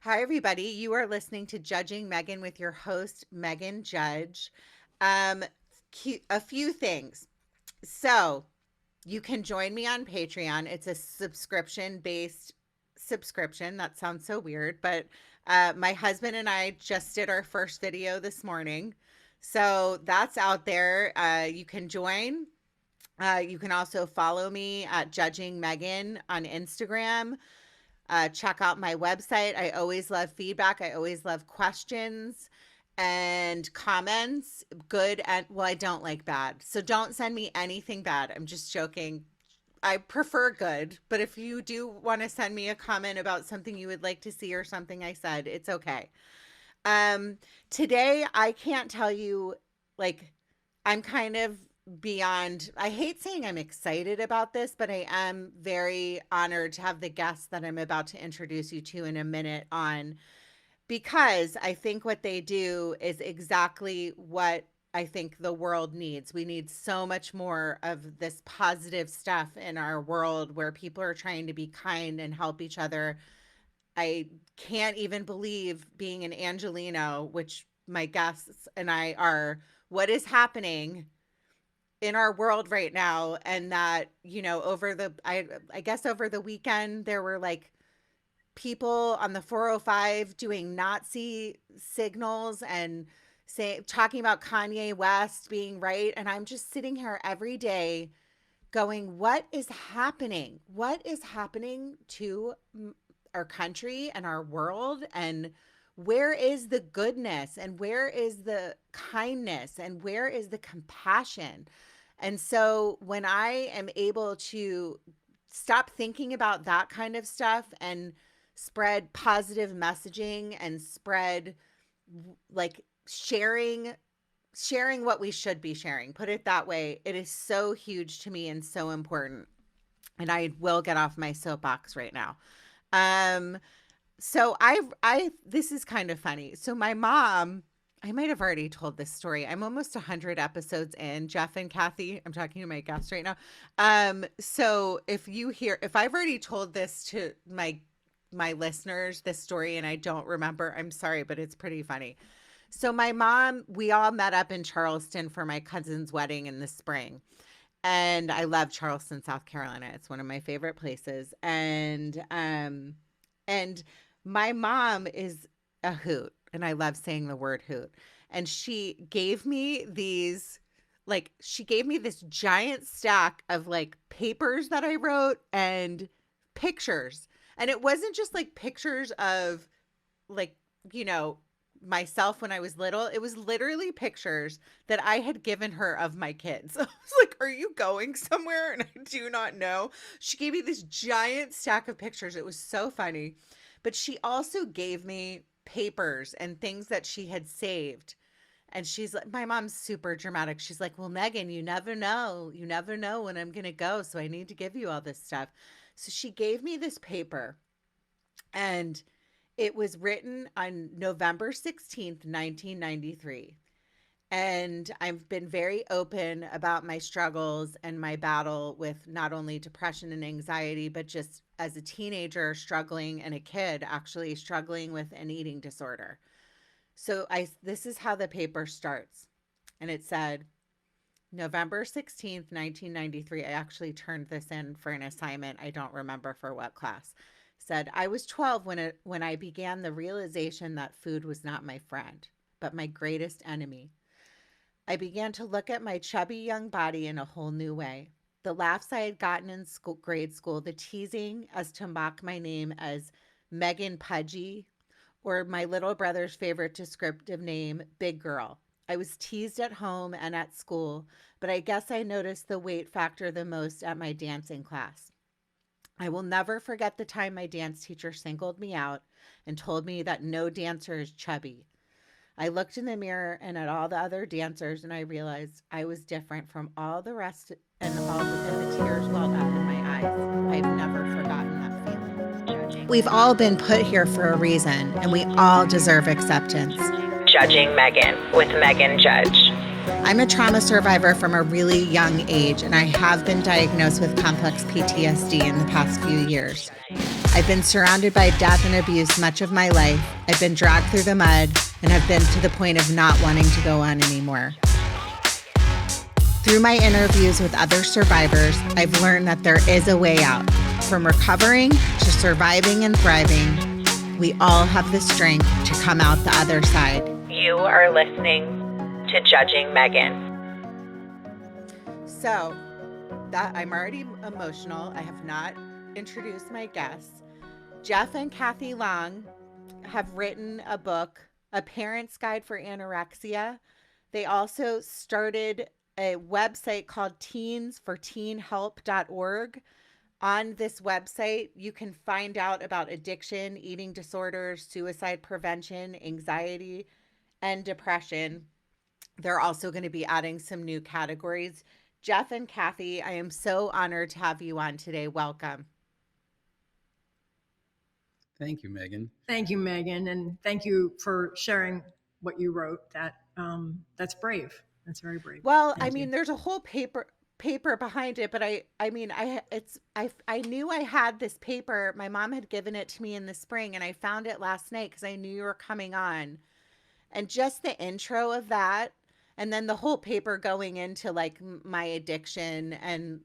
Hi, everybody. You are listening to Judging Meghan with your host, Meghan Judge. Um, a few things. So, you can join me on Patreon. It's a subscription based subscription. That sounds so weird, but my husband and I just did our first video this morning. So, that's out there. You can join. You can also follow me at Judging Meghan on Instagram. Check out my website. I always love feedback. I always love questions and comments, good and well, I don't like bad. So don't send me anything bad. I'm just joking. I prefer good, but if you do want to send me a comment about something you would like to see or something I said, it's okay. Um, Today I can't tell you, like, I'm kind of beyond, I hate saying I'm excited about this, but I am very honored to have the guests that I'm about to introduce you to in a minute on, because I think what they do is exactly what I think the world needs. We need so much more of this positive stuff in our world where people are trying to be kind and help each other. I can't even believe being an Angelino, which my guests and I are, what is happening in our world right now. And that, over I guess over the weekend, there were like people on the 405 doing Nazi signals and talking about Kanye West being right. And I'm just sitting here every day going, what is happening? What is happening to our country and our world? And where is the goodness and where is the kindness and where is the compassion? And so when I am able to stop thinking about that kind of stuff and spread positive messaging and spread, like, sharing what we should be sharing, put it that way, it is so huge to me and so important. And I will get off my soapbox right now. So this is kind of funny. So my mom, I might have already told this story. I'm almost 100 episodes in. Jeff and Kathy, I'm talking to my guests right now. So if I've already told this to my listeners, this story, and I don't remember, I'm sorry, but it's pretty funny. So my mom, we all met up in Charleston for my cousin's wedding in the spring. And I love Charleston, South Carolina. It's one of my favorite places. And my mom is a hoot, and I love saying the word hoot. And she gave me this giant stack of like papers that I wrote and pictures. And it wasn't just like pictures of like, myself when I was little. It was literally pictures that I had given her of my kids. I was like, are you going somewhere? And I do not know. She gave me this giant stack of pictures. It was so funny. But she also gave me papers and things that she had saved. And she's like, my mom's super dramatic. She's like, well, Meghan, you never know. You never know when I'm going to go. So I need to give you all this stuff. So she gave me this paper, and it was written on November 16th, 1993. And I've been very open about my struggles and my battle with not only depression and anxiety, but just as a teenager struggling and a kid actually struggling with an eating disorder. So this is how the paper starts. And it said, November 16th, 1993. I actually turned this in for an assignment. I don't remember for what class. Said, I was 12 when I began the realization that food was not my friend, but my greatest enemy. I began to look at my chubby young body in a whole new way. The laughs I had gotten in grade school, the teasing as to mock my name as Megan Pudgy, or my little brother's favorite descriptive name, Big Girl. I was teased at home and at school, but I guess I noticed the weight factor the most at my dancing class. I will never forget the time my dance teacher singled me out and told me that no dancer is chubby. I looked in the mirror and at all the other dancers, and I realized I was different from all the rest, and the tears welled up in my eyes. I've never forgotten that feeling. We've all been put here for a reason, and we all deserve acceptance. Judging Meghan with Meghan Judge. I'm a trauma survivor from a really young age, and I have been diagnosed with complex PTSD in the past few years. I've been surrounded by death and abuse much of my life. I've been dragged through the mud and have been to the point of not wanting to go on anymore. Through my interviews with other survivors, I've learned that there is a way out. From recovering to surviving and thriving, we all have the strength to come out the other side. You are listening to Judging Meghan. So, that I'm already emotional. I have not introduced my guests. Jeff and Kathy Long have written a book, A Parent's Guide for Anorexia. They also started a website called teensforteenhelp.org. On this website, you can find out about addiction, eating disorders, suicide prevention, anxiety, and depression. They're also going to be adding some new categories. Jeff and Kathy, I am so honored to have you on today. Welcome. Thank you, Meghan. Thank you, Meghan, and thank you for sharing what you wrote. That's brave. That's very brave. Well, Thank you. there's a whole paper behind it, but I knew I had this paper. My mom had given it to me in the spring, and I found it last night because I knew you were coming on. And just the intro of that, and then the whole paper going into like my addiction and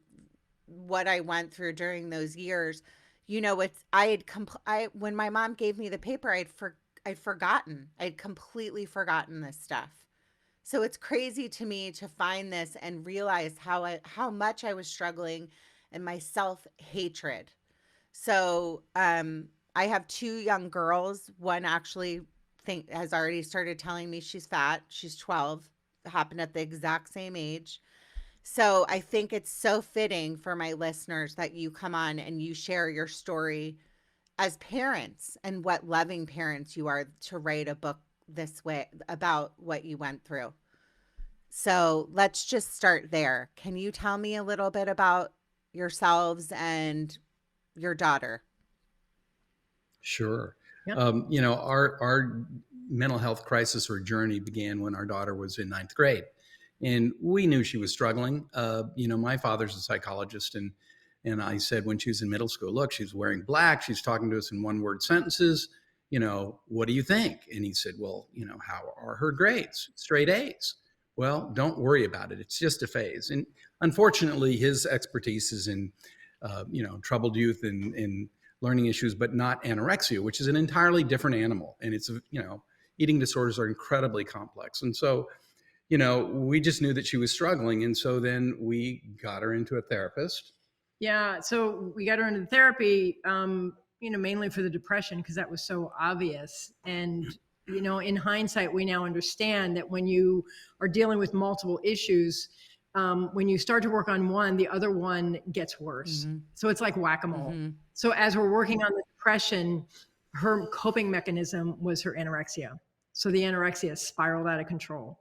what I went through during those years. You know, when my mom gave me the paper, I'd forgotten. I'd completely forgotten this stuff. So it's crazy to me to find this and realize how much I was struggling and my self-hatred. So I have two young girls. One actually has already started telling me she's fat. She's 12, happened at the exact same age. So I think it's so fitting for my listeners that you come on and you share your story as parents and what loving parents you are to write a book this way about what you went through. So let's just start there. Can you tell me a little bit about yourselves and your daughter? Sure. Yep. Our mental health crisis or journey began when our daughter was in 9th grade. And we knew she was struggling. My father's a psychologist, and I said when she was in middle school, look, she's wearing black. She's talking to us in one-word sentences. What do you think? And he said, well, how are her grades? Straight A's. Well, don't worry about it. It's just a phase. And unfortunately, his expertise is in, troubled youth and learning issues, but not anorexia, which is an entirely different animal. And it's, eating disorders are incredibly complex. And so, we just knew that she was struggling. And so then we got her into a therapist. Yeah. So we got her into therapy, mainly for the depression, because that was so obvious. And, in hindsight, we now understand that when you are dealing with multiple issues, when you start to work on one, the other one gets worse. Mm-hmm. So it's like whack-a-mole. Mm-hmm. So as we're working on the depression, her coping mechanism was her anorexia. So the anorexia spiraled out of control.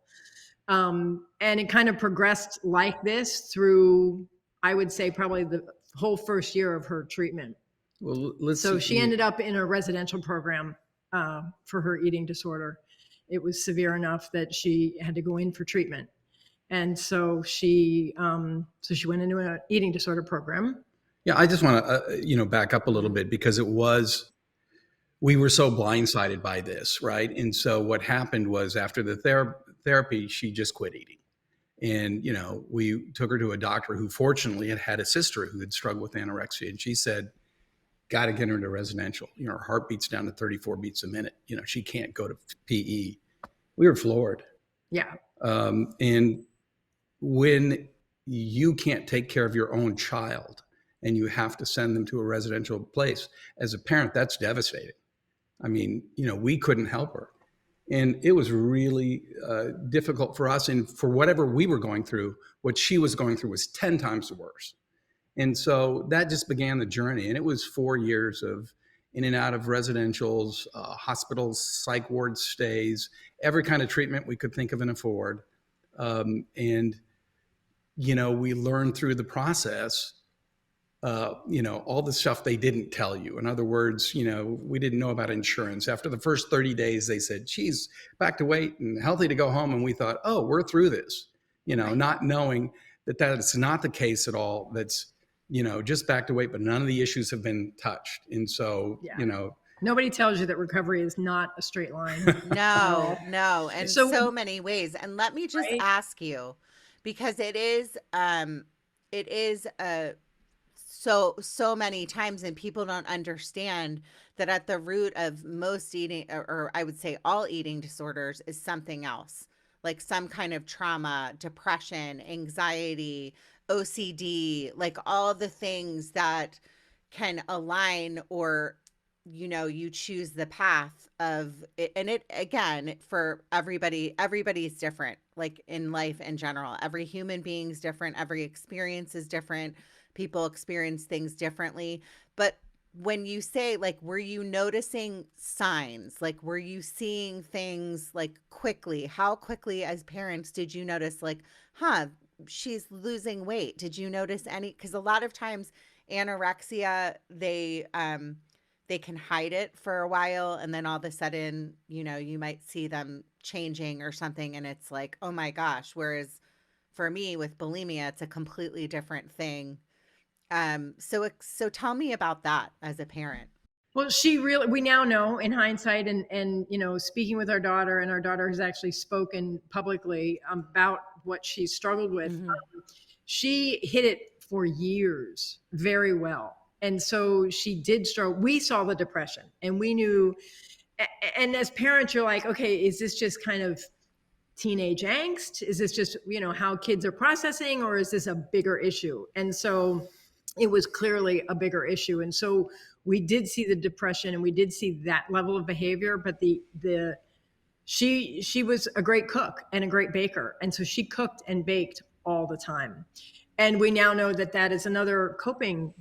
And it kind of progressed like this through, I would say, probably the whole first year of her treatment. Well, she ended up in a residential program for her eating disorder. It was severe enough that she had to go in for treatment. And so she went into an eating disorder program. Yeah, I just want to, back up a little bit because we were so blindsided by this, right? And so what happened was after the therapy, she just quit eating. And, we took her to a doctor who fortunately had a sister who had struggled with anorexia. And she said, got to get her to residential. Her heart beats down to 34 beats a minute. She can't go to PE. We were floored. Yeah. And when you can't take care of your own child and you have to send them to a residential place, as a parent, that's devastating. We couldn't help her. And it was really difficult for us. And for whatever we were going through, what she was going through was 10 times worse. And so that just began the journey. And it was 4 years of in and out of residentials, hospitals, psych ward stays, every kind of treatment we could think of and afford. We learned through the process, all the stuff they didn't tell you. In other words, we didn't know about insurance. After the first 30 days, they said, she's back to weight and healthy to go home. And we thought, oh, we're through this, not knowing that that's not the case at all. That's, just back to weight, but none of the issues have been touched. And so, Yeah. Nobody tells you that recovery is not a straight line. No, in so many ways. And let me just Right? ask you, because it is so many times, and people don't understand that at the root of most eating, or I would say all eating disorders, is something else, like some kind of trauma, depression, anxiety, OCD, like all the things that can align, or you choose the path of it. And it, again, for everybody's different, like in life in general. Every human being's different, every experience is different, people experience things differently. But when you say, like, were you noticing signs, like were you seeing things, like, quickly? How quickly as parents did you notice, like, she's losing weight? Did you notice any? Because a lot of times anorexia, they can hide it for a while, and then all of a sudden, you might see them changing or something, and it's like, oh my gosh. Whereas for me with bulimia, it's a completely different thing. So tell me about that as a parent. Well, we now know in hindsight, and speaking with our daughter, and our daughter has actually spoken publicly about what she struggled with. Mm-hmm. She hid it for years very well. And so she did struggle. We saw the depression, and we knew, and as parents, you're like, okay, is this just kind of teenage angst? Is this just, how kids are processing, or is this a bigger issue? And so it was clearly a bigger issue. And so we did see the depression, and we did see that level of behavior, but she was a great cook and a great baker. And so she cooked and baked all the time. And we now know that that is another coping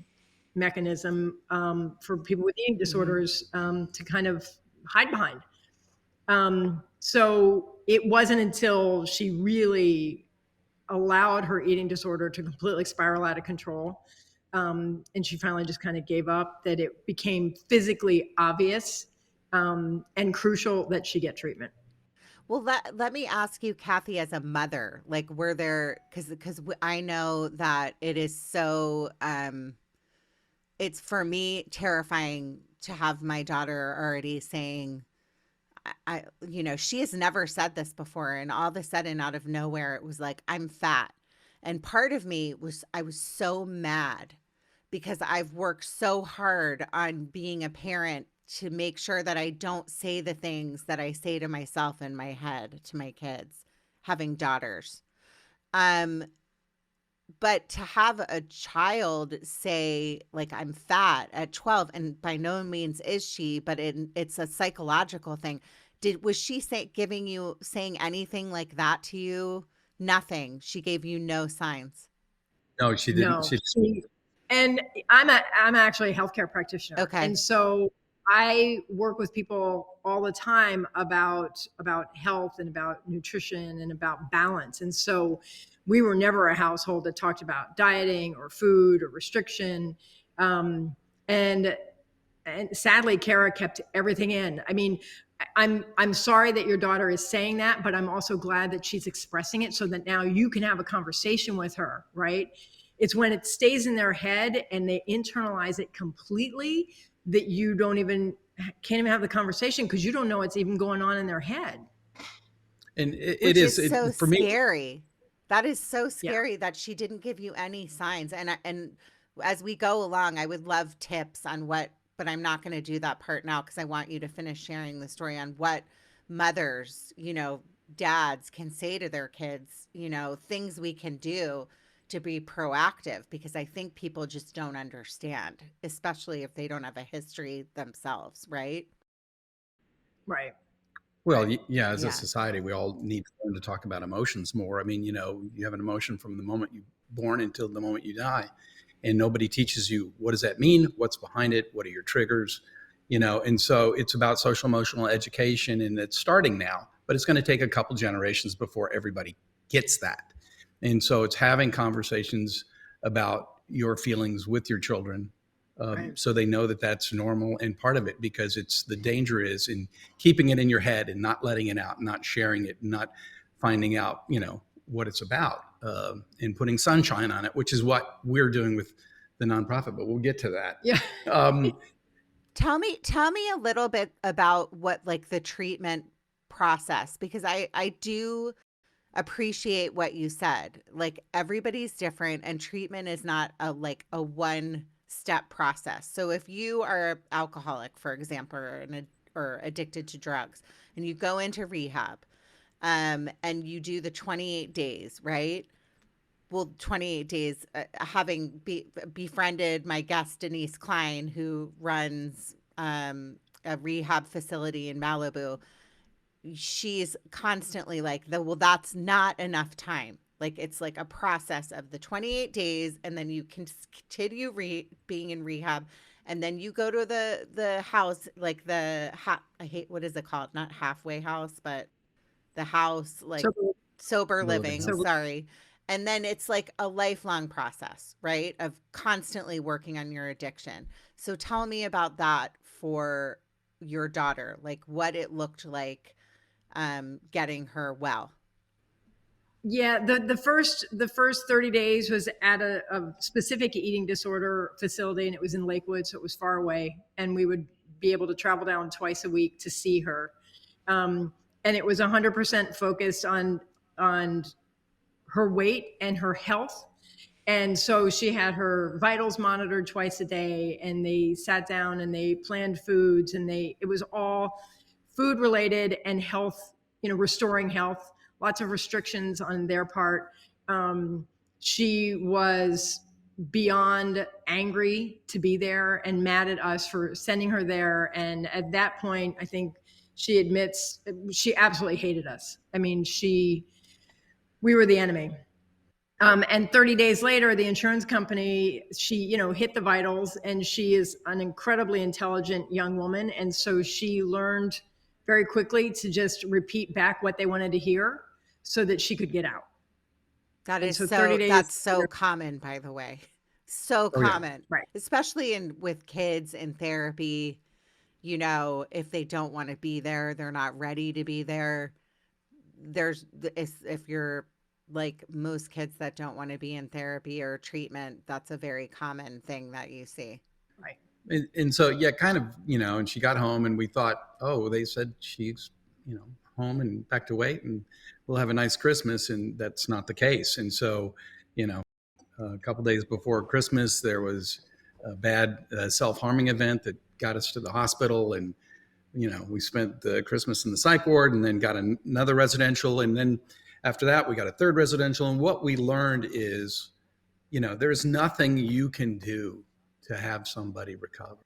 mechanism for people with eating disorders to kind of hide behind. So it wasn't until she really allowed her eating disorder to completely spiral out of control, and she finally just kind of gave up, that it became physically obvious and crucial that she get treatment. Well, let me ask you, Kathy, as a mother, like, were there, because I know that it is so, it's, for me, terrifying to have my daughter already saying, she has never said this before, and all of a sudden, out of nowhere, it was like, I'm fat. And part of me I was so mad, because I've worked so hard on being a parent to make sure that I don't say the things that I say to myself in my head to my kids, having daughters. But to have a child say, like, I'm fat at 12, and by no means is she, but it's a psychological thing. Was she saying anything like that to you? Nothing. She gave you no signs. No, she didn't. No. And I'm actually a healthcare practitioner. Okay. And so I work with people all the time about health and about nutrition and about balance. And so we were never a household that talked about dieting or food or restriction. And sadly, Kara kept everything in. I mean, I'm sorry that your daughter is saying that, but I'm also glad that she's expressing it, so that now you can have a conversation with her, right? It's when it stays in their head and they internalize it completely that you can't even have the conversation, because you don't know what's even going on in their head. And it is so for me, scary. That is so scary that she didn't give you any signs. And as we go along, I would love tips on what, but I'm not going to do that part now, because I want you to finish sharing the story on what mothers, dads can say to their kids, things we can do to be proactive, because I think people just don't understand, especially if they don't have a history themselves, right? Right. Well, yeah, as a society, we all need to learn to talk about emotions more. I mean, you have an emotion from the moment you're born until the moment you die, and nobody teaches you, what does that mean? What's behind it? What are your triggers? And so it's about social emotional education, and it's starting now, but it's going to take a couple generations before everybody gets that. And so it's having conversations about your feelings with your children, Right. so they know that that's normal and part of it, because the danger is in keeping it in your head and not letting it out, not sharing it, not finding out, what it's about, and putting sunshine on it, which is what we're doing with the nonprofit, but we'll get to that. Yeah. Tell me a little bit about what like the treatment process, because I do appreciate what you said. Like everybody's different and treatment is not a like a one step process. So if you are alcoholic, for example, or addicted to drugs and you go into rehab, and you do the 28 days, right? Well, 28 days, having befriended my guest, Denise Klein, who runs a rehab facility in Malibu, she's constantly like, well, that's not enough time. Like, it's like a process of the 28 days, and then you can continue being in rehab. And then you go to the house, like I hate, what is it called? Not halfway house, but the house, like So, sober Living living, house. sorry. And then it's like a lifelong process, right? Of constantly working on your addiction. So tell me about that for your daughter, like what it looked like getting her well. yeah, the first 30 days was at a specific eating disorder facility, and it was in Lakewood, so it was far away, and we would be able to travel down twice a week to see her. And it was 100% focused on her weight and her health. And so she had her vitals monitored twice a day, and they sat down and they planned foods, and it was all food related and health, restoring health, lots of restrictions on their part. She was beyond angry to be there and mad at us for sending her there. And at that point, I think she admits she absolutely hated us. I mean, we were the enemy. And 30 days later, the insurance company, she, hit the vitals, and she is an incredibly intelligent young woman. And so she learned very quickly to just repeat back what they wanted to hear so that she could get out. That And is so so 30 days that's so later- common, by the way. So Oh, yeah. common. Right. Especially with kids in therapy, if they don't want to be there, they're not ready to be there. If you're like most kids that don't want to be in therapy or treatment, that's a very common thing that you see. Right. And so, yeah, kind of, and she got home and we thought, oh, they said she's, home and back to weight and we'll have a nice Christmas. And that's not the case. And so, a couple days before Christmas, there was a bad self-harming event that got us to the hospital. And, we spent the Christmas in the psych ward and then got another residential. And then after that, we got a third residential. And what we learned is, there's nothing you can do to have somebody recover.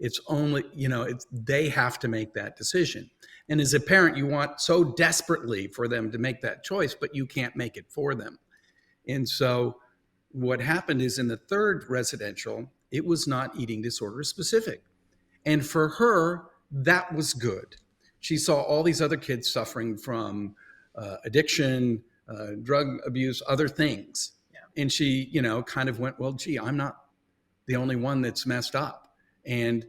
It's only, they have to make that decision. And as a parent, you want so desperately for them to make that choice, but you can't make it for them. And so what happened is in the third residential, it was not eating disorder specific. And for her, that was good. She saw all these other kids suffering from addiction, drug abuse, other things. Yeah. And she, kind of went, well, gee, I'm not the only one that's messed up. And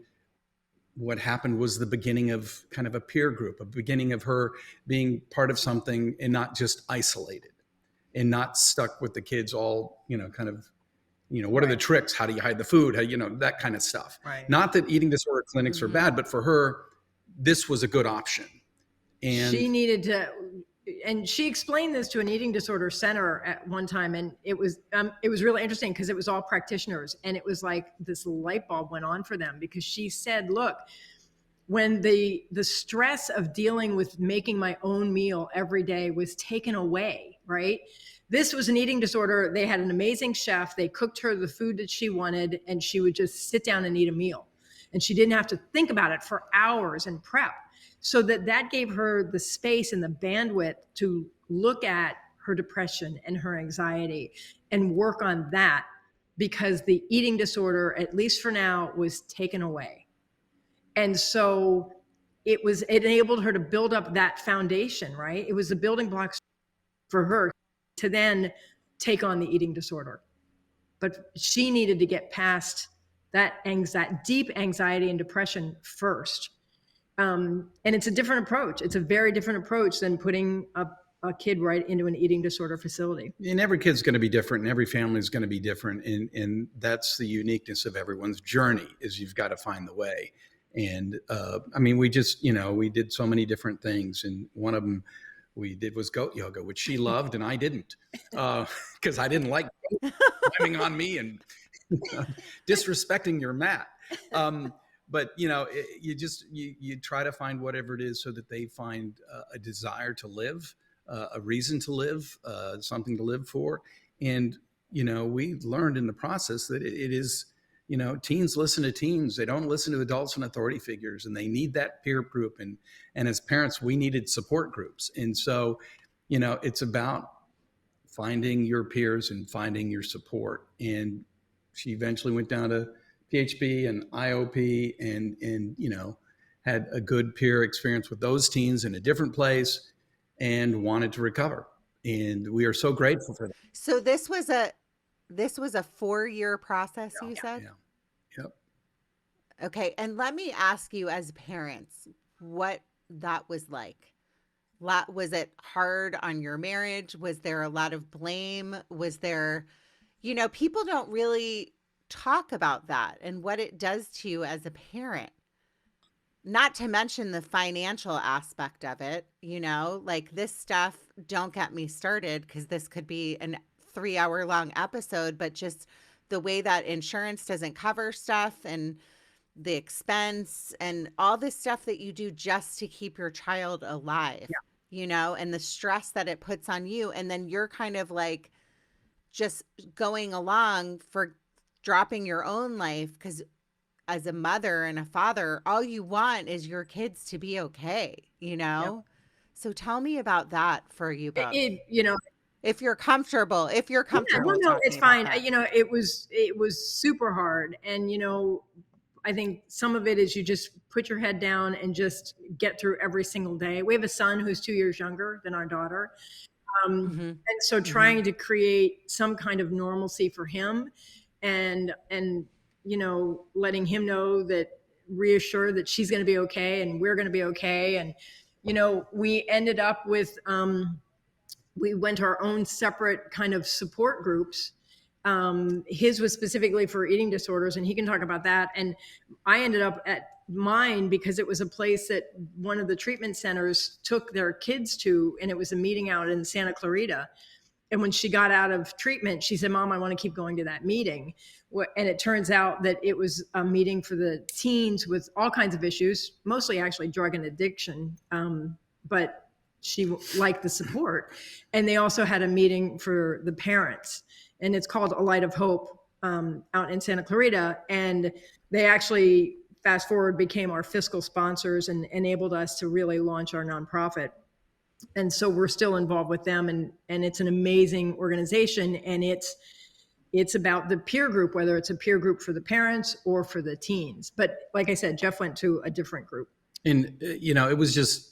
what happened was the beginning of kind of a peer group, a beginning of her being part of something and not just isolated and not stuck with the kids all, kind of, what are the tricks? How do you hide the food? How, that kind of stuff. Right. Not that eating disorder clinics are bad, but for her, this was a good option. And she needed to, and she explained this to an eating disorder center at one time, and it was really interesting because it was all practitioners, and it was like this light bulb went on for them because she said, look, when the stress of dealing with making my own meal every day was taken away, right? This was an eating disorder. They had an amazing chef. They cooked her the food that she wanted, and she would just sit down and eat a meal, and she didn't have to think about it for hours and prep. So that gave her the space and the bandwidth to look at her depression and her anxiety and work on that, because the eating disorder, at least for now, was taken away. And so it enabled her to build up that foundation, right? It was the building blocks for her to then take on the eating disorder. But she needed to get past that deep anxiety and depression first. And it's a different approach. It's a very different approach than putting a a kid right into an eating disorder facility. And every kid's going to be different, and every family is going to be different, and that's the uniqueness of everyone's journey. Is you've got to find the way. And I mean, we just we did so many different things, and one of them we did was goat yoga, which she loved and I didn't, because I didn't like climbing on me and disrespecting your mat. But you try to find whatever it is so that they find a desire to live, a reason to live, something to live for. And we learned in the process that it is, teens listen to teens. They don't listen to adults and authority figures, and they need that peer group. And as parents, we needed support groups. And so, it's about finding your peers and finding your support. And she eventually went down to PHP and IOP and had a good peer experience with those teens in a different place and wanted to recover. And we are so grateful for that. So this was a 4-year process, you said? Yeah. Yep. Okay. And let me ask you, as parents, what that was like. Was it hard on your marriage? Was there a lot of blame? Was there, people don't really talk about that and what it does to you as a parent. Not to mention the financial aspect of it, like this stuff, don't get me started because this could be a 3-hour long episode, but just the way that insurance doesn't cover stuff and the expense and all this stuff that you do just to keep your child alive, and the stress that it puts on you. And then you're kind of like just going along for dropping your own life because as a mother and a father, all you want is your kids to be okay, So tell me about that for you both. If you're comfortable, Yeah, well, no, it's fine. It was super hard. And, I think some of it is you just put your head down and just get through every single day. We have a son who's 2 years younger than our daughter. And so trying to create some kind of normalcy for him and letting him know that, reassure that she's going to be okay and we're going to be okay. And, we ended up with, we went to our own separate kind of support groups. His was specifically for eating disorders, and he can talk about that. And I ended up at mine because it was a place that one of the treatment centers took their kids to, and it was a meeting out in Santa Clarita. And when she got out of treatment, she said, "Mom, I want to keep going to that meeting." And it turns out that it was a meeting for the teens with all kinds of issues, mostly actually drug and addiction. But she liked the support. And they also had a meeting for the parents, and it's called A Light of Hope out in Santa Clarita. And they actually, fast forward, became our fiscal sponsors and enabled us to really launch our nonprofit. And so we're still involved with them, and it's an amazing organization. And it's about the peer group, whether it's a peer group for the parents or for the teens. But like I said, Jeff went to a different group. And, it was just,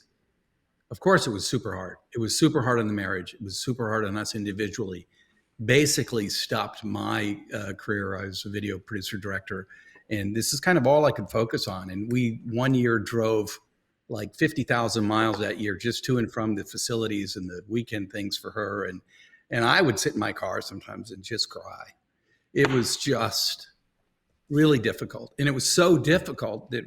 of course, it was super hard. It was super hard on the marriage. It was super hard on us individually. Basically stopped my career. I was a video producer director, and this is kind of all I could focus on. And we 1 year drove like 50,000 miles that year just to and from the facilities and the weekend things for her. And I would sit in my car sometimes and just cry. It was just really difficult. And it was so difficult that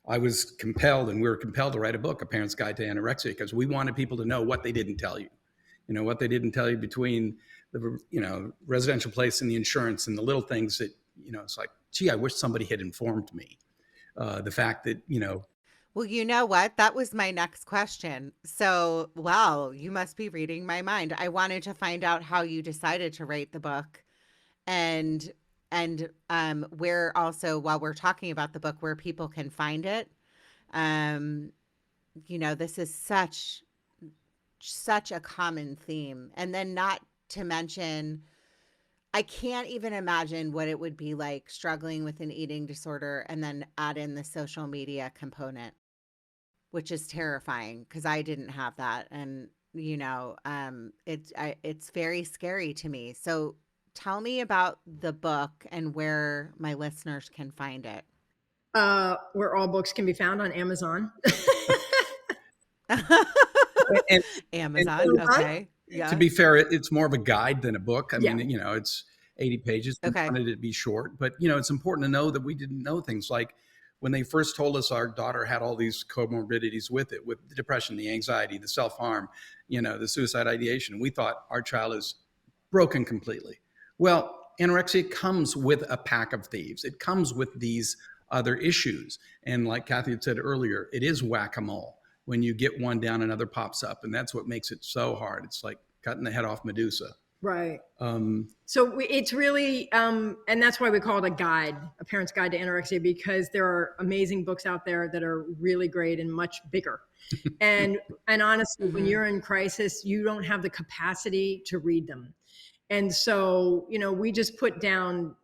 I was compelled, and we were compelled to write a book, A Parent's Guide to Anorexia, because we wanted people to know what they didn't tell you. What they didn't tell you between the, residential place and the insurance and the little things that, it's like, gee, I wish somebody had informed me. The fact that, Well, you know what? That was my next question. So, wow, you must be reading my mind. I wanted to find out how you decided to write the book, and where also, while we're talking about the book, where people can find it. This is such a common theme. And then not to mention, I can't even imagine what it would be like struggling with an eating disorder and then add in the social media component, which is terrifying because I didn't have that. And, it's very scary to me. So tell me about the book and where my listeners can find it. Where all books can be found, on Amazon. And, and Amazon. Okay. to Yeah. be fair, it's more of a guide than a book. I Yeah. mean, it's 80 pages. We Okay. wanted it to be short, but it's important to know that we didn't know things like when they first told us our daughter had all these comorbidities with it, with the depression, the anxiety, the self-harm, the suicide ideation. We thought our child is broken completely. Well, anorexia comes with a pack of thieves. It comes with these other issues. And like Kathy had said earlier, it is whack-a-mole. When you get one down, another pops up. And that's what makes it so hard. It's like cutting the head off Medusa. Right. So it's really, and that's why we call it a guide, a parent's guide to anorexia, because there are amazing books out there that are really great and much bigger. And honestly, when you're in crisis, you don't have the capacity to read them. And so, we just put down,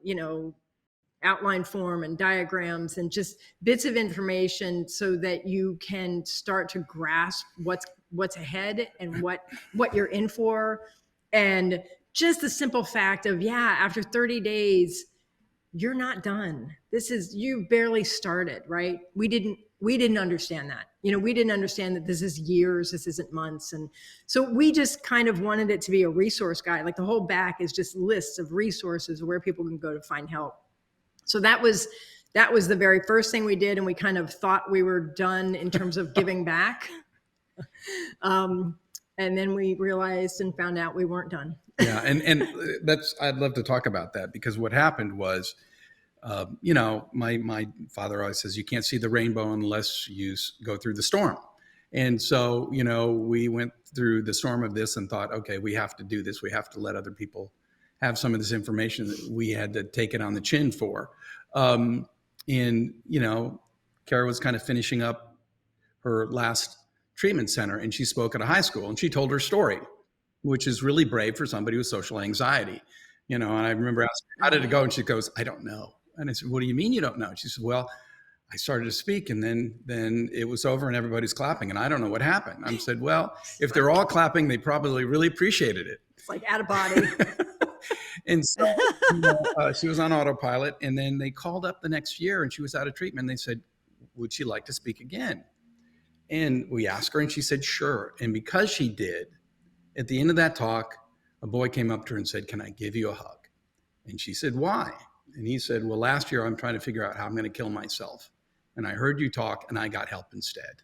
outline form and diagrams and just bits of information so that you can start to grasp what's ahead and what you're in for. And just the simple fact of, after 30 days, you're not done. You barely started, right? We didn't understand that. We didn't understand that this is years, this isn't months. And so we just kind of wanted it to be a resource guide. Like the whole back is just lists of resources where people can go to find help. So that was the very first thing we did. And we kind of thought we were done in terms of giving back. And then we realized and found out we weren't done. Yeah. And I'd love to talk about that, because what happened was, my father always says, you can't see the rainbow unless you go through the storm. And so, we went through the storm of this and thought, okay, we have to do this. We have to let other people have some of this information that we had to take it on the chin for. And, Kara was kind of finishing up her last treatment center, and she spoke at a high school, and she told her story, which is really brave for somebody with social anxiety. And I remember asking, how did it go? And she goes, I don't know. And I said, what do you mean you don't know? She said, well, I started to speak, and then it was over and everybody's clapping, and I don't know what happened. I said, well, if they're all clapping, they probably really appreciated it. It's like out of body. And so she was on autopilot, and then they called up the next year, and she was out of treatment. And they said, would she like to speak again? And we asked her, and she said, sure. And because she did, at the end of that talk, a boy came up to her and said, can I give you a hug? And she said, why? And he said, well, last year I'm trying to figure out how I'm going to kill myself. And I heard you talk, and I got help instead.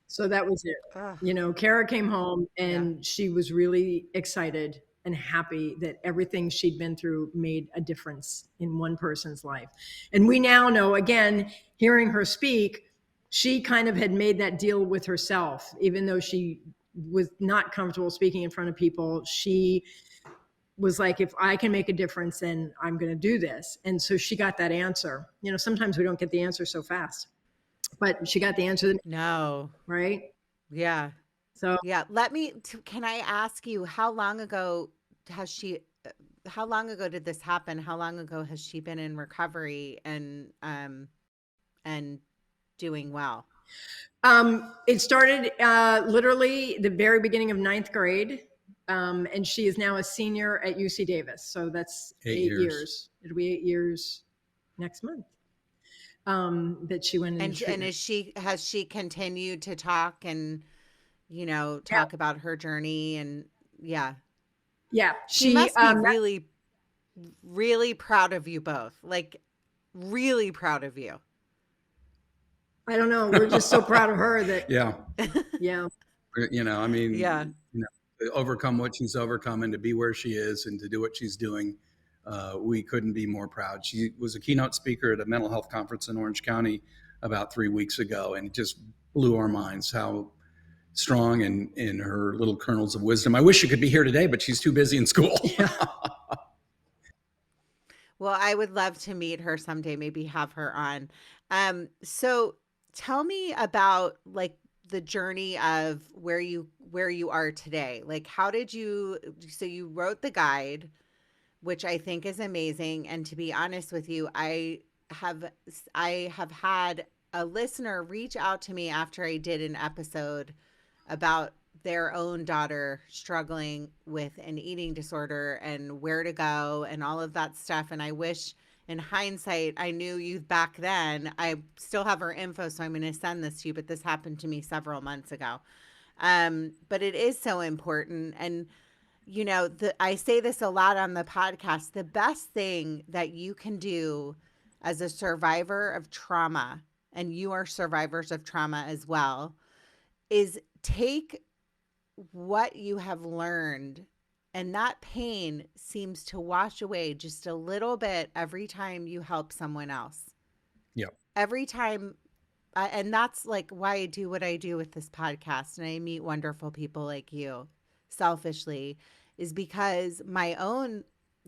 So that was it. Kara came home, and she was really excited and happy that everything she'd been through made a difference in one person's life. And we now know, again, hearing her speak, she kind of had made that deal with herself. Even though she was not comfortable speaking in front of people, she was like, if I can make a difference, then I'm going to do this. And so she got that answer. Sometimes we don't get the answer so fast, but she got the answer. No. Right? Yeah. So yeah, can I ask you, how long ago did this happen? How long ago has she been in recovery and doing well? It started literally the very beginning of 9th grade. And she is now a senior at UC Davis. So that's 8 years. It'll be 8 years next month that she went in. And has she continued to talk and, talk about her journey? And yeah. She must be really, really proud of you both. Like really proud of you. I don't know. We're just so proud of her that. Yeah. Yeah. To overcome what she's overcome and to be where she is and to do what she's doing, we couldn't be more proud. She was a keynote speaker at a mental health conference in Orange County about 3 weeks ago, and it just blew our minds how strong and in her little kernels of wisdom. I wish she could be here today, but she's too busy in school. Yeah. Well, I would love to meet her someday, maybe have her on. So tell me about like the journey of where you are today. Like, how did so you wrote the guide, which I think is amazing. And to be honest with you, I have had a listener reach out to me after I did an episode about their own daughter struggling with an eating disorder and where to go and all of that stuff. And I wish in hindsight, I knew you back then. I still have her info, so I'm going to send this to you, but this happened to me several months ago. But it is so important. And, I say this a lot on the podcast. The best thing that you can do as a survivor of trauma, and you are survivors of trauma as well, is take what you have learned, and that pain seems to wash away just a little bit every time you help someone else. Yeah. Every time. And that's like why I do what I do with this podcast. And I meet wonderful people like you, selfishly, is because my own,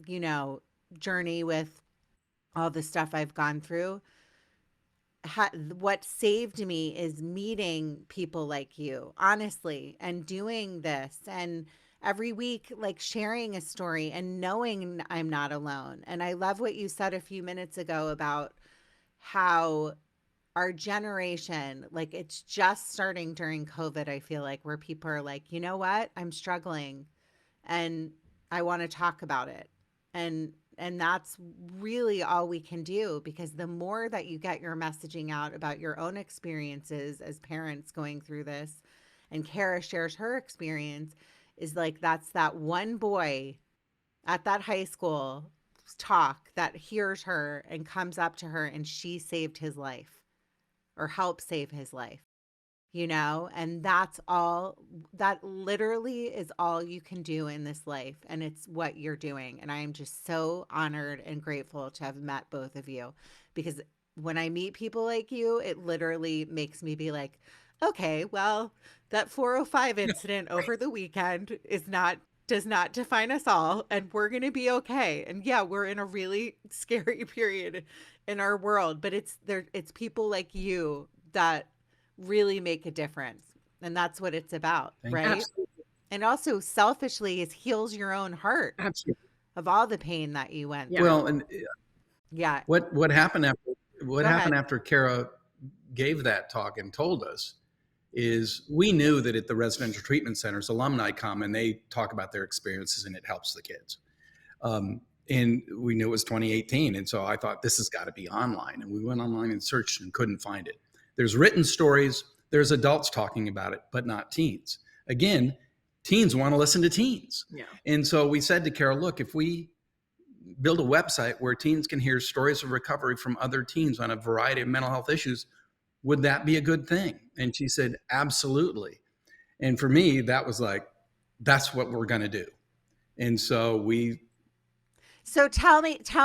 you know, journey with all the stuff I've gone through, what saved me is meeting people like you, honestly, and doing this. And every week, like sharing a story and knowing I'm not alone. And I love what you said a few minutes ago about how our generation, like it's just starting during COVID, I feel like, where people are like, you know what, I'm struggling and I want to talk about it. And that's really all we can do, because the more that you get your messaging out about your own experiences as parents going through this, and Kara shares her experience, is like that's that one boy at that high school talk that hears her and comes up to her and she saved his life or help save his life, and that's all, that literally is all you can do in this life. And it's what you're doing. And I am just so honored and grateful to have met both of you, because when I meet people like you, it literally makes me be like, okay, well, that 405 incident over the weekend does not define us all, and we're going to be okay. And yeah, we're in a really scary period in our world, but it's people like you that really make a difference. And that's what it's about, Thank right? you. Absolutely. And also selfishly, it heals your own heart Absolutely. of all the pain that you went Yeah. through. Well, and Yeah. what happened after Go ahead. Kara gave that talk and told us is we knew that at the residential treatment centers, alumni come and they talk about their experiences and it helps the kids. And we knew it was 2018. And so I thought this has got to be online. And we went online and searched and couldn't find it. There's written stories, there's adults talking about it, but not teens. Again, teens want to listen to teens. Yeah. And so we said to Carol, look, if we build a website where teens can hear stories of recovery from other teens on a variety of mental health issues, would that be a good thing? And she said, absolutely. And for me, that was like, that's what we're going to do. And so So tell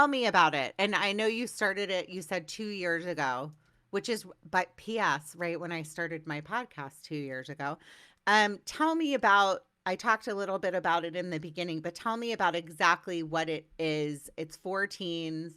me about it. And I know you started it, you said 2 years ago, which is, but PS, right, when I started my podcast 2 years ago. Tell me about, I talked a little bit about it in the beginning, but tell me about exactly what it is. It's for teens.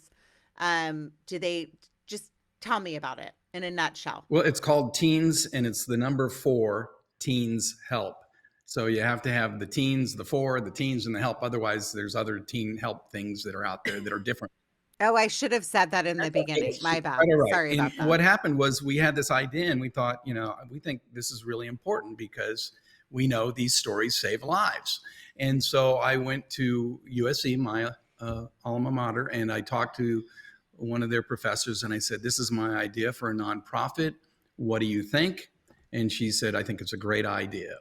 Do they, just tell me about it in a nutshell. well, it's called Teens, and it's the number 4, Teens Help. So you have to have the teens, the 4, the teens, and the help. Otherwise, there's other teen help things that are out there that are different. Oh, I should have said that in the beginning. My bad. Right, right. Sorry And about that. what happened was we had this idea and we thought, we think this is really important because we know these stories save lives. And so I went to USC, my alma mater, and I talked to one of their professors and I said, this is my idea for a nonprofit. What do you think? And she said, I think it's a great idea.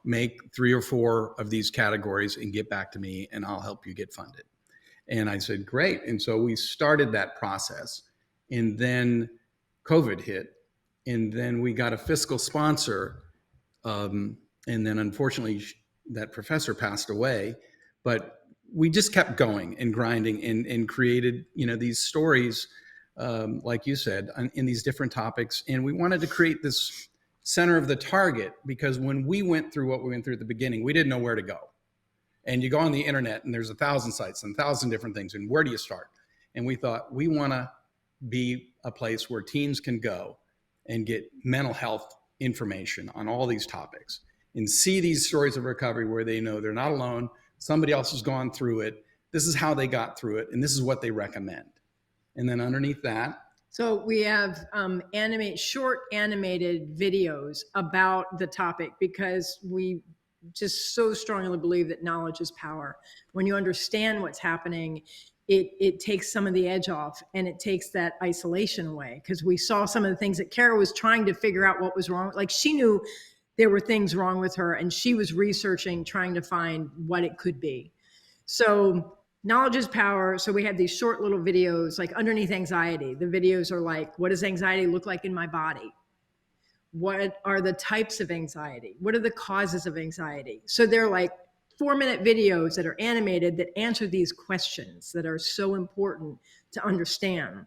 Make 3 or 4 of these categories and get back to me and I'll help you get funded. And I said, great. And so we started that process. And then COVID hit. And then we got a fiscal sponsor. And then unfortunately, that professor passed away. But we just kept going and grinding and created, these stories, like you said, in these different topics. And we wanted to create this center of the target because when we went through what we went through at the beginning, we didn't know where to go. And you go on the internet and there's 1,000 sites and 1,000 different things. And where do you start? And we thought we want to be a place where teens can go and get mental health information on all these topics and see these stories of recovery where they know they're not alone. Somebody else has gone through it. This is how they got through it. And this is what they recommend. And then underneath that, So we have short animated videos about the topic because we just so strongly believe that knowledge is power. When you understand what's happening, it takes some of the edge off and it takes that isolation away, because we saw some of the things that Kara was trying to figure out what was wrong. Like she knew there were things wrong with her, and she was researching, trying to find what it could be. So knowledge is power. So we had these short little videos, like underneath anxiety. The videos are like, what does anxiety look like in my body? What are the types of anxiety? What are the causes of anxiety? So they're like 4-minute videos that are animated that answer these questions that are so important to understand.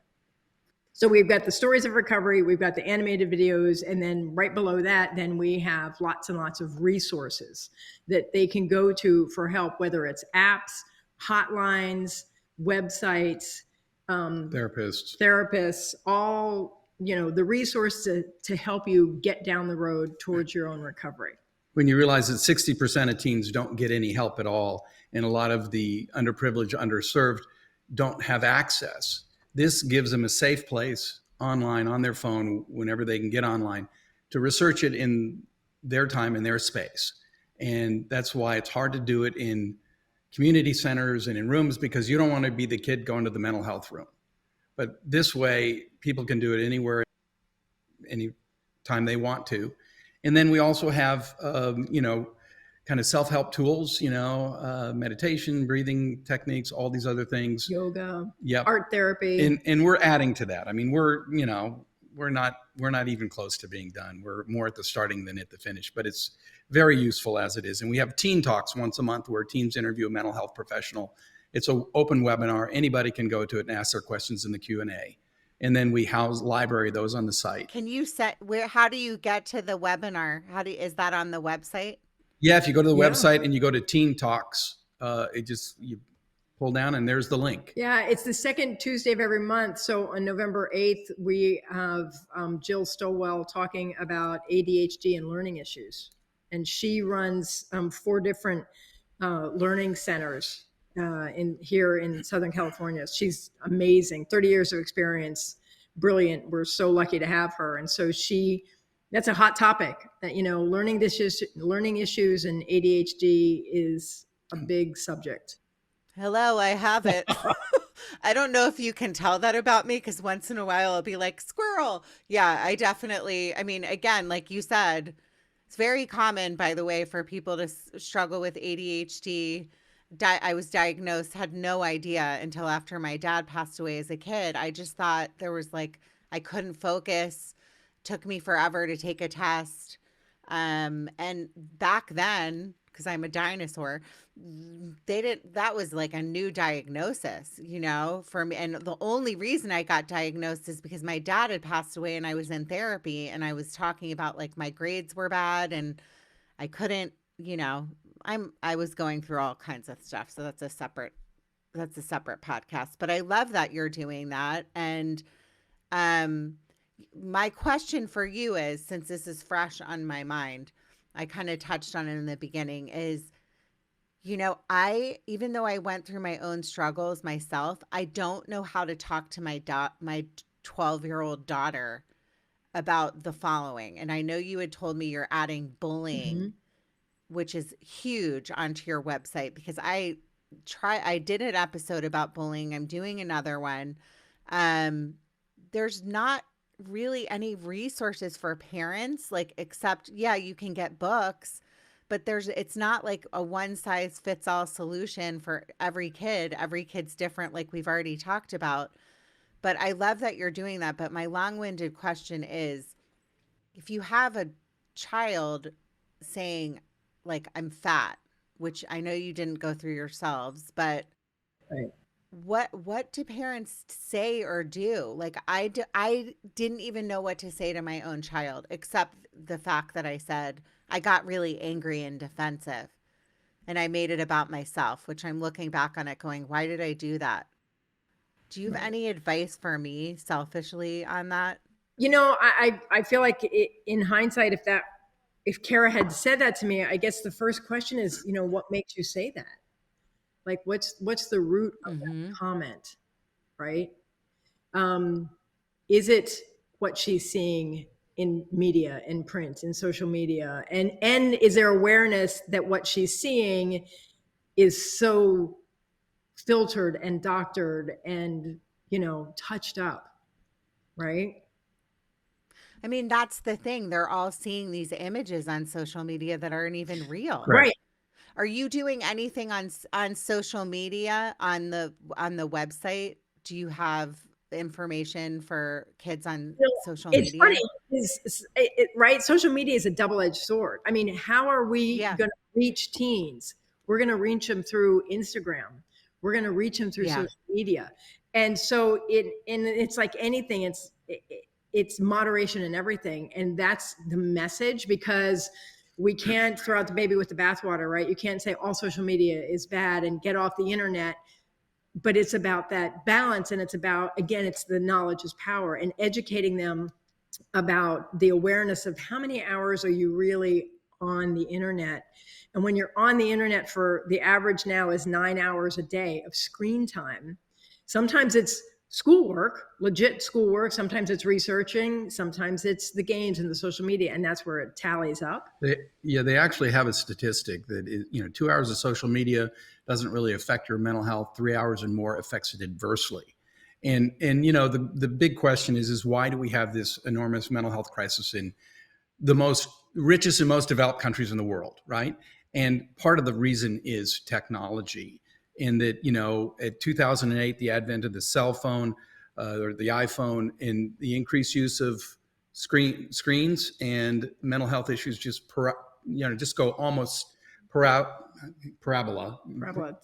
So we've got the stories of recovery, we've got the animated videos, and then right below that, then we have lots and lots of resources that they can go to for help, whether it's apps, hotlines, websites, therapists, all, the resource to help you get down the road towards your own recovery. When you realize that 60% of teens don't get any help at all, and a lot of the underprivileged, underserved don't have access, this gives them a safe place online, on their phone, whenever they can get online, to research it in their time and their space. And that's why it's hard to do it in community centers and in rooms, because you don't want to be the kid going to the mental health room. But this way, people can do it anywhere, anytime they want to. And then we also have, kind of self-help tools, meditation, breathing techniques, all these other things. Yoga, yep. Art therapy. And we're adding to that. I mean, we're not even close to being done. We're more at the starting than at the finish, but it's very useful as it is. And we have teen talks once a month where teens interview a mental health professional. It's an open webinar. Anybody can go to it and ask their questions in the Q&A. And then we library those on the site. Can you how do you get to the webinar? Is that on the website? Yeah, if you go to the website and you go to Teen Talks, you pull down and there's the link. Yeah, it's the second Tuesday of every month. So on November 8th, we have Jill Stowell talking about ADHD and learning issues. And she runs 4 different learning centers here in Southern California. She's amazing, 30 years of experience, brilliant. We're so lucky to have her. And so that's a hot topic that, learning issues and ADHD is a big subject. Hello, I have it. I don't know if you can tell that about me, because once in a while I'll be like, squirrel. Yeah, again, like you said, it's very common, by the way, for people to struggle with ADHD. I was diagnosed, had no idea until after my dad passed away as a kid. I just thought there was I couldn't focus. Took me forever to take a test. And back then, because I'm a dinosaur, that was like a new diagnosis, for me. And the only reason I got diagnosed is because my dad had passed away and I was in therapy, and I was talking about my grades were bad and I couldn't, I was going through all kinds of stuff. So that's a separate podcast, but I love that you're doing that. And, my question for you is, since this is fresh on my mind, I kind of touched on it in the beginning, is, even though I went through my own struggles myself, I don't know how to talk to my 12-year-old daughter about the following. And I know you had told me you're adding bullying, which is huge, onto your website, because I did an episode about bullying. I'm doing another one. There's not really any resources for parents, except, you can get books, but it's not like a one size fits all solution for every kid. Every kid's different, like we've already talked about. But I love that you're doing that. But my long-winded question is, if you have a child saying, I'm fat, which I know you didn't go through yourselves, but right. What do parents say or do? I didn't even know what to say to my own child, except the fact that I said I got really angry and defensive, and I made it about myself, which I'm looking back on it going, why did I do that? Do you have any advice for me selfishly on that? I feel like in hindsight, if Kara had said that to me, I guess the first question is, what makes you say that? What's the root of that comment, right? Is it what she's seeing in media, in print, in social media? And is there awareness that what she's seeing is so filtered and doctored and, touched up, right? I mean, that's the thing. They're all seeing these images on social media that aren't even real. Correct. Right. Are you doing anything on social media on the website? Do you have information for kids on You know, social it's funny, media? right? Social media is a double-edged sword. I mean, how are we Yeah. going to reach teens? We're going to reach them through Instagram. We're going to reach them through Yeah. social media. And so it's like anything, it's moderation in everything. And that's the message, because we can't throw out the baby with the bathwater, right? You can't say all social media is bad and get off the internet. But it's about that balance, and it's about, again, it's the knowledge is power, and educating them about the awareness of how many hours are you really on the internet. And when you're on the internet, for the average now is 9 hours a day of screen time. Sometimes it's schoolwork, legit schoolwork. Sometimes it's researching. Sometimes it's the games and the social media, and that's where it tallies up. They actually have a statistic that is, 2 hours of social media doesn't really affect your mental health. 3 hours and more affects it adversely. And the big question is why do we have this enormous mental health crisis in the most richest and most developed countries in the world, right? And part of the reason is technology. In that, at 2008, the advent of the cell phone or the iPhone, and the increased use of screens, and mental health issues just go almost parabola.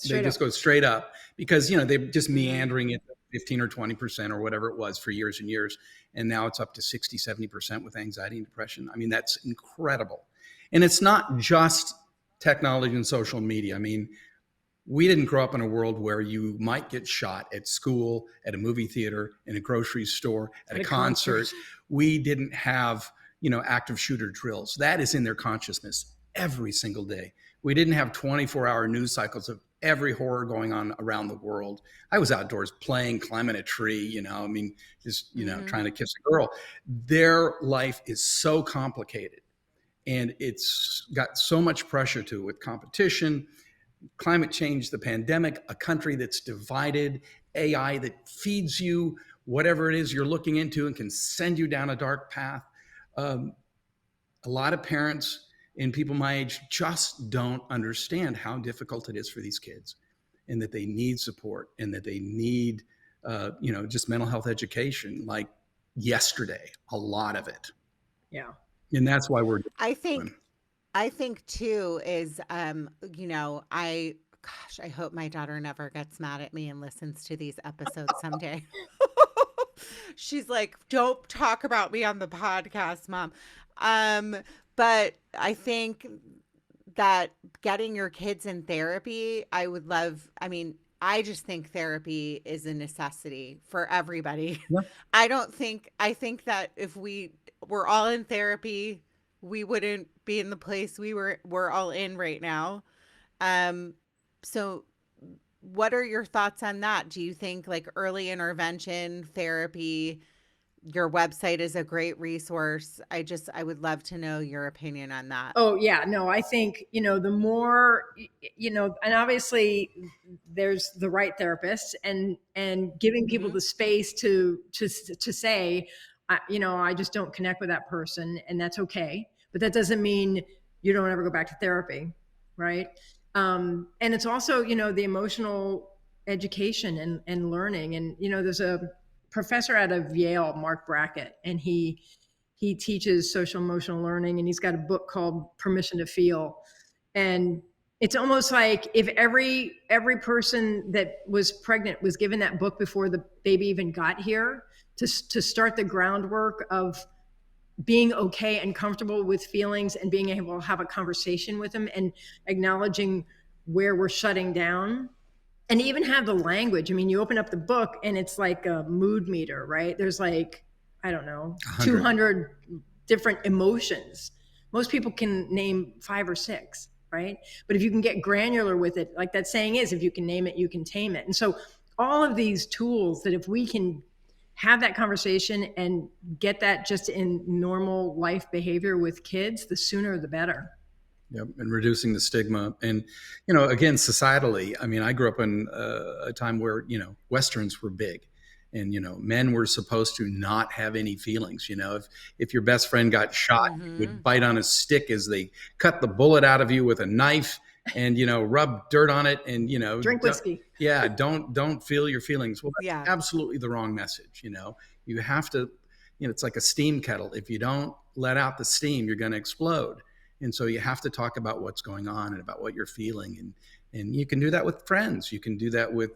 They just go straight up, because they're just meandering at 15 or 20% or whatever it was for years and years, and now it's up to 60-70% with anxiety and depression. I mean, that's incredible. And it's not just technology and social media. I mean, we didn't grow up in a world where you might get shot at school, at a movie theater, in a grocery store, at a concert. We didn't have, active shooter drills. That is in their consciousness every single day. We didn't have 24-hour news cycles of every horror going on around the world. I was outdoors playing, climbing a tree, trying to kiss a girl. Their life is so complicated, and it's got so much pressure to it, with competition, climate change, the pandemic, a country that's divided, AI that feeds you whatever it is you're looking into and can send you down a dark path. A lot of parents and people my age just don't understand how difficult it is for these kids, and that they need support, and that they need, just mental health education like yesterday, a lot of it. Yeah. And that's why we're I think too is, I hope my daughter never gets mad at me and listens to these episodes someday. She's like, don't talk about me on the podcast, Mom. But I think that getting your kids in therapy, I just think therapy is a necessity for everybody. Yeah. I think that if we were all in therapy, we wouldn't be in the place we're all in right now. So what are your thoughts on that? Do you think like early intervention therapy, your website is a great resource? I would love to know your opinion on that. Oh yeah, no, I think, the more, and obviously there's the right therapist, and giving people the space to say, I just don't connect with that person, and that's okay. But that doesn't mean you don't ever go back to therapy, right? And it's also, the emotional education and learning. And, there's a professor out of Yale, Mark Brackett, and he teaches social emotional learning, and he's got a book called Permission to Feel. And it's almost like if every person that was pregnant was given that book before the baby even got here, to start the groundwork of being okay and comfortable with feelings, and being able to have a conversation with them, and acknowledging where we're shutting down, and even have the language. I mean, you open up the book and it's like a mood meter, right? There's like, I don't know, 200 different emotions. Most people can name 5 or 6, right? But if you can get granular with it, like that saying is, if you can name it, you can tame it. And so all of these tools, that if we can have that conversation and get that just in normal life behavior with kids, the sooner the better. Yep, and reducing the stigma. And, again, societally, I mean, I grew up in a time where, Westerns were big. And, men were supposed to not have any feelings. If your best friend got shot, you would bite on a stick as they cut the bullet out of you with a knife and, rub dirt on it and, Drink whiskey. yeah, don't feel your feelings. Well, that's Yeah. absolutely the wrong message. You have to, it's like a steam kettle. If you don't let out the steam, you're going to explode. And so you have to talk about what's going on and about what you're feeling. And you can do that with friends. You can do that with,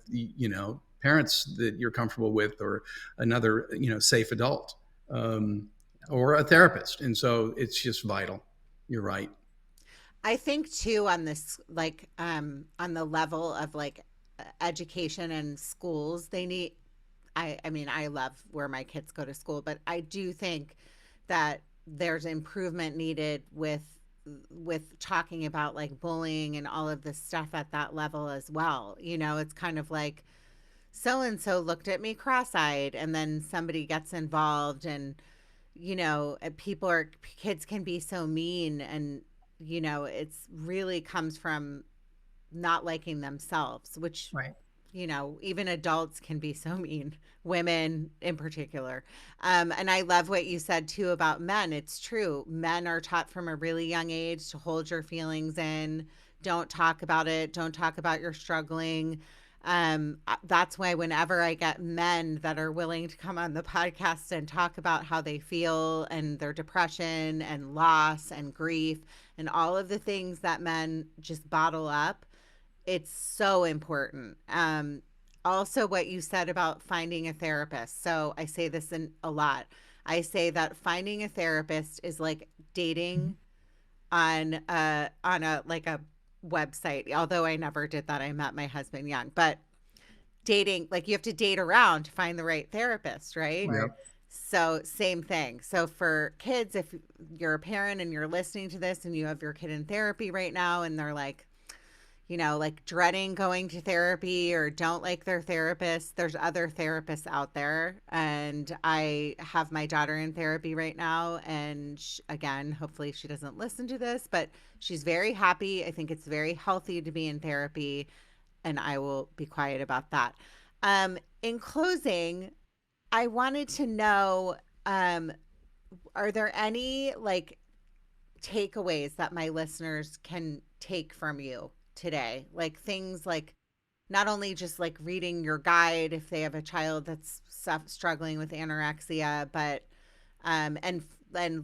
parents that you're comfortable with, or another, safe adult, or a therapist. And so it's just vital. You're right. I think too, on this, like, on the level of like education and schools, they need, I mean, I love where my kids go to school, but I do think that there's improvement needed with talking about like bullying and all of this stuff at that level as well. It's kind of like, so and so looked at me cross-eyed, and then somebody gets involved, and kids can be so mean, and it's really comes from not liking themselves, which, Right. Even adults can be so mean, women in particular. And I love what you said too about men. It's true. Men are taught from a really young age to hold your feelings in. Don't talk about it. Don't talk about your struggling. That's why whenever I get men that are willing to come on the podcast and talk about how they feel and their depression and loss and grief and all of the things that men just bottle up, it's so important. Also, what you said about finding a therapist. So I say this a lot. I say that finding a therapist is like dating on a like a website. Although I never did that. I met my husband young, but dating, like, you have to date around to find the right therapist, right? Yep. So same thing. So for kids, if you're a parent and you're listening to this and you have your kid in therapy right now and they're like, like dreading going to therapy or don't like their therapist, there's other therapists out there. And I have my daughter in therapy right now. And again, hopefully she doesn't listen to this, but she's very happy. I think it's very healthy to be in therapy, and I will be quiet about that. In closing, I wanted to know, are there any like takeaways that my listeners can take from you today? Like things like not only just like reading your guide if they have a child that's struggling with anorexia, but and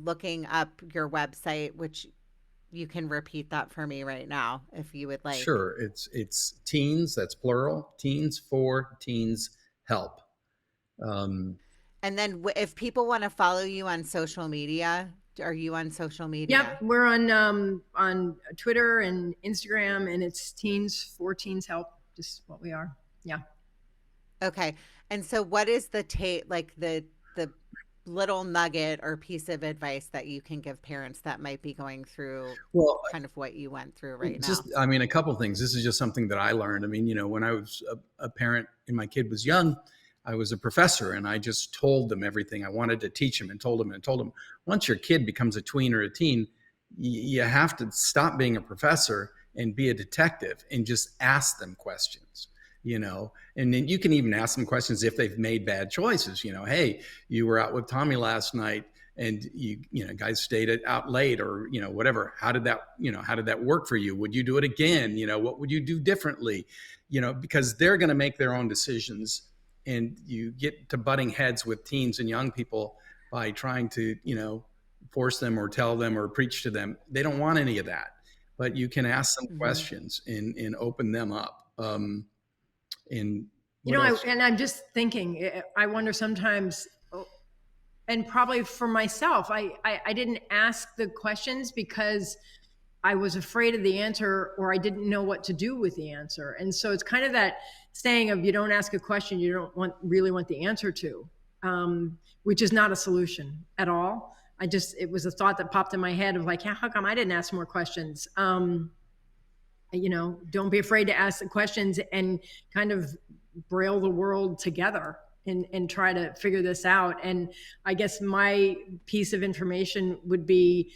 looking up your website, which you can repeat that for me right now if you would like. Sure. It's teens, that's plural, teens for teens help. And then if people want to follow you on social media, are you on social media? Yep, we're on Twitter and Instagram, and it's Teens for Teens Help, just what we are. Yeah. Okay. And so what is the the little nugget or piece of advice that you can give parents that might be going through kind of what you went through right now? I mean, a couple of things. This is just something that I learned. I mean, when I was a parent and my kid was young, I was a professor, and I just told them everything I wanted to teach them, and told them, once your kid becomes a tween or a teen, you have to stop being a professor and be a detective and just ask them questions, and then you can even ask them questions if they've made bad choices. Hey, you were out with Tommy last night and you guys stayed out late, or, whatever. How did that work for you? Would you do it again? What would you do differently? Because they're going to make their own decisions. And you get to butting heads with teens and young people by trying to, force them or tell them or preach to them. They don't want any of that, but you can ask them questions and open them up. And I'm just thinking, I wonder sometimes, and probably for myself, I didn't ask the questions because I was afraid of the answer, or I didn't know what to do with the answer. And so it's kind of that saying of, you don't ask a question you don't really want the answer to, which is not a solution at all. It was a thought that popped in my head of like, how come I didn't ask more questions? Don't be afraid to ask the questions and kind of braille the world together and try to figure this out. And I guess my piece of information would be,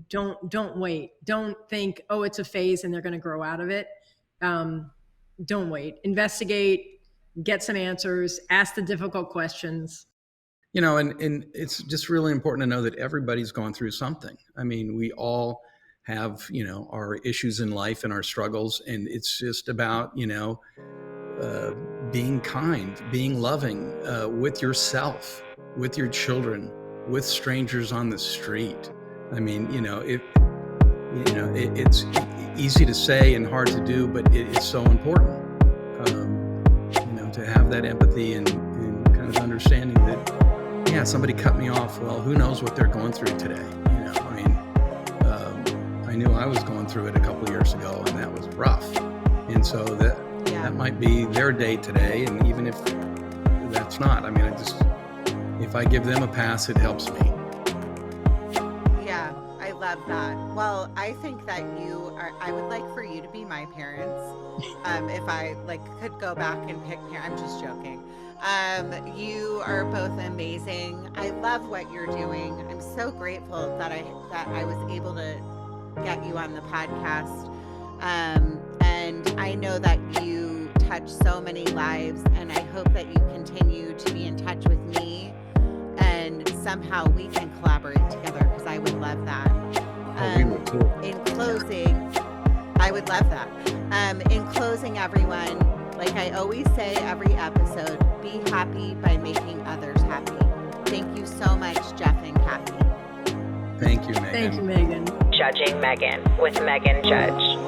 don't wait. Don't think, oh, it's a phase and they're going to grow out of it. Don't wait. Investigate, get some answers, ask the difficult questions. And it's just really important to know that everybody's gone through something. I mean, we all have, our issues in life and our struggles. And it's just about, being kind, being loving with yourself, with your children, with strangers on the street. I mean, it's easy to say and hard to do, but it's so important, to have that empathy and kind of understanding that, yeah, somebody cut me off. Well, who knows what they're going through today? I knew I was going through it a couple of years ago, and that was rough. And so that might be their day today. And even if that's not, if I give them a pass, it helps me. Yeah, I love that. Well, I think that I would like for you to be my parents. If I could go back and pick I'm just joking. You are both amazing. I love what you're doing. I'm so grateful that I was able to get you on the podcast. And I know that you touch so many lives, and I hope that you continue to be in touch with me, and somehow we can collaborate together, because I would love that. We would too. In closing, I would love that. In closing, everyone, like I always say every episode, be happy by making others happy. Thank you so much, Jeff and Kathy. Thank you, Meghan. Thank you, Meghan. Judging Meghan with Meghan Judge.